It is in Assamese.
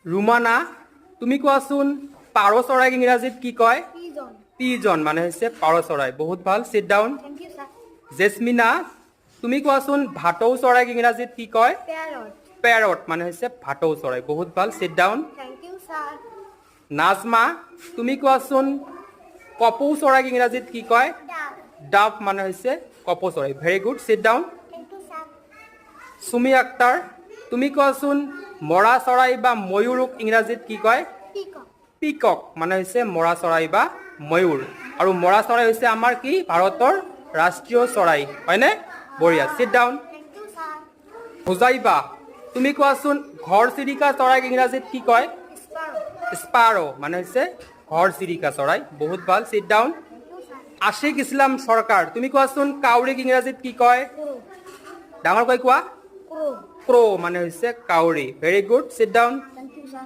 ৰুমানা তুমি কোৱাচোন পাৰ চৰাইক ইংৰাজীত কি কয় Pigeon. পিজন মানে হৈছে পাৰ চৰাই বহুত ভাল sit down Thank you, sir. Jesmina তুমি কোৱাচোন ভাটৌ চৰাইক ইংৰাজীত কি কয় Parrot. প্যাৰট মানে হৈছে ভাটৌ চৰাই বহুত ভাল sit down Thank you, sir. Nazma তুমি কোৱাচোন কপৌ চৰাইক ইংৰাজীত কি কয় Dove. ডাভ মানে হৈছে কপৌ চৰাই very good sit down Thank you, sir. Sumi Akhtar তুমি কোৱাচোন মৰা চৰাই বা ময়ূৰক ইংৰাজীত কি কয় Peacock. পিকক মানে হৈছে মৰা চৰাই বা ময়ূৰ আৰু মৰা চৰাই হৈছে আমাৰ কি ভাৰতৰ ৰাষ্ট্ৰীয় চৰাই হয়নে বঢ়িয়া seat down Thank you, sir. বুজাইবা তুমি কোৱাচোন ঘৰচিৰিকা চৰাইক ইংৰাজীত কি কয় Sparrow. স্পাৰো মানে হৈছে ঘৰচিৰিকা চৰাই বহুত ভাল sit down Thank you, sir. Ashiq Islam Sarkar তুমি কোৱাচোন কাউৰীক ইংৰাজীত কি কয় Crow. ডাঙৰকৈ কোৱা Crow. ক্ৰ' মানে হৈছে কাউৰী very good sit down Thank you, sir.